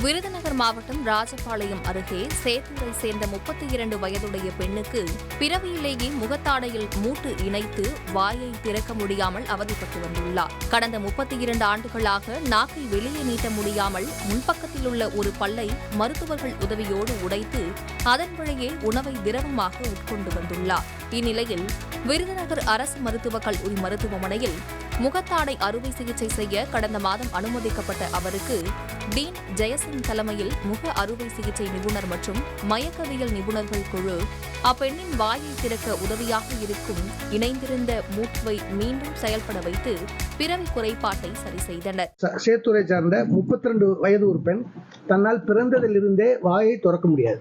விருதுநகர் மாவட்டம் ராஜபாளையம் அருகே சேத்தூரை சேர்ந்த 32 வயதுடைய பெண்ணுக்கு பிறவியிலேயே முகத்தாடையில் மூட்டு இணைத்து வாயை திறக்க முடியாமல் அவதிப்பட்டு வந்துள்ளார். கடந்த 32 ஆண்டுகளாக நாக்கை வெளியே நீட்ட முடியாமல் முன்பக்கத்தில் உள்ள ஒரு பல்லை மருத்துவர்கள் உதவியோடு உடைத்து அதன் வழியே உணவை திரவமாக உட்கொண்டு வந்துள்ளார். இந்நிலையில் விருதுநகர் அரசு மருத்துவக் கல்லூரி மருத்துவமனையில் முகத்தாடை அறுவை சிகிச்சை செய்ய கடந்த மாதம் அனுமதிக்கப்பட்ட அவருக்கு டீன் ஜெயசிங் தலைமையில் முக அறுவை சிகிச்சை நிபுணர் மற்றும் மயக்கவியல் நிபுணர்கள் குழு அப்பெண்ணின் வாயை திறக்க உதவியாக இருக்கும் இணைந்திருந்த மூட்டுவை மீண்டும் செயல்பட வைத்து பிறவி குறைபாட்டை சரி செய்தனர். சேத்தூரை சார்ந்த 32 வயது ஒரு பெண் தன்னால் பிறந்ததிலிருந்தே வாயை திறக்க முடியாது,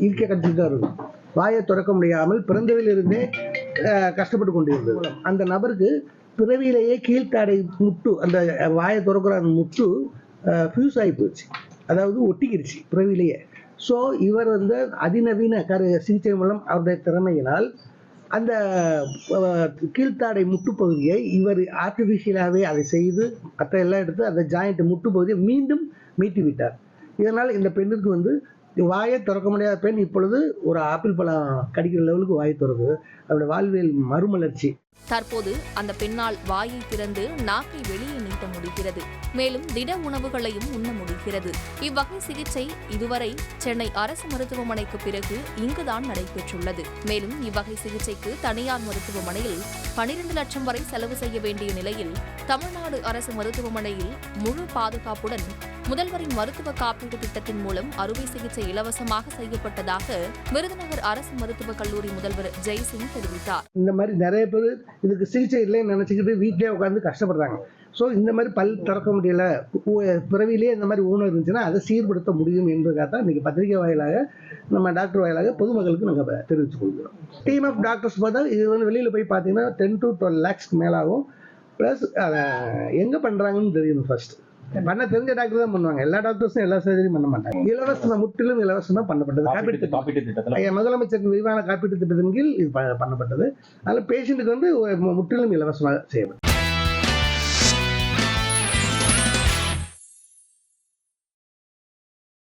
இருக்க கட்டிட்டு இருக்கும். வாயை திறக்க முடியாமல் பிறந்ததிலிருந்தே கஷ்டப்பட்டு கொண்டிருந்தது. அந்த நபருக்கு பிறவியிலேயே கீழ்த்தாடை முட்டு, அந்த வாயை திறக்கிற அந்த முட்டு ஃபியூஸ் ஆகி போச்சு, அதாவது ஒட்டிக்கிடுச்சு பிறவிலேயே. ஸோ இவர் அதிநவீன சிகிச்சை மூலம் அவருடைய திறமையினால் அந்த கீழ்த்தாடை முட்டு பகுதியை இவர் ஆர்டிஃபிஷியலாகவே அதை செய்து எல்லாம் எடுத்து அந்த ஜாயிண்ட் முட்டு பகுதியை மீண்டும் மீட்டி விட்டார். இதனால் இந்த பெண்ணுக்கு வாயை திறக்க முடியாத பெண் இப்பொழுது ஒரு ஆப்பிள் பழம் கடிக்கிற லெவலுக்கு வாயை திறக்குது. அவருடைய வாழ்வியல் மறுமலர்ச்சி. தற்போது அந்த பெண்ணால் வாயை திறந்து நாக்கை வெளியே நீட்ட முடிகிறது. மேலும் திட உணவுகளையும் உண்ண முடிகிறது. இவ்வகை சிகிச்சை இதுவரை சென்னை அரசு மருத்துவமனைக்கு பிறகு இங்குதான் நடைபெற்றுள்ளது. மேலும் இவ்வகை சிகிச்சைக்கு தனியார் மருத்துவமனையில் 12 லட்சம் வரை செலவு செய்ய வேண்டிய நிலையில் தமிழ்நாடு அரசு மருத்துவமனையில் முழு பாதுகாப்புடன் முதல்வரின் மருத்துவ காப்பீடு திட்டத்தின் மூலம் அறுவை சிகிச்சை இலவசமாக செய்யப்பட்டதாக விருதுநகர் அரசு மருத்துவக் கல்லூரி முதல்வர் ஜெய்சிங் தெரிவித்தார். இந்த மாதிரி நிறைய பேர் இதுக்கு சிகிச்சை இல்லைன்னு நினைச்சுக்கிட்டு வீட்டிலே உட்காந்து கஷ்டப்படுறாங்க. ஸோ இந்த மாதிரி பல் திறக்க முடியல, பிறவிலேயே இந்த மாதிரி ஊனம் இருந்துச்சுன்னா அதை சீர்படுத்த முடியும் என்பதுக்காக தான் இன்னைக்கு பத்திரிகை வாயிலாக நம்ம டாக்டர் வாயிலாக பொதுமக்களுக்கு நாங்கள் தெரிவித்துக் கொள்கிறோம். டீம் ஆஃப் டாக்டர்ஸ் பார்த்தா இது வெளியில் போய் பார்த்தீங்கன்னா 10 to 12 lakhs மேலாகும். ப்ளஸ் எங்கே பண்ணுறாங்கன்னு தெரியும். ஃபர்ஸ்ட் பண்ண தெரிஞ்ச டாக்டர் தான் பண்ணுவாங்க. எல்லா டாக்டர்ஸும் எல்லா சர்ஜரியும் பண்ண மாட்டாங்க. இலவசம், முற்றிலும் இலவசமாக பண்ணப்பட்டது. முதலமைச்சர் விரிவான காப்பீட்டு திட்டத்தின் கீழ் இது பண்ணப்பட்டது. அதனால பேஷண்ட்டுக்கு முற்றிலும் இலவசமாக செய்யப்படும்.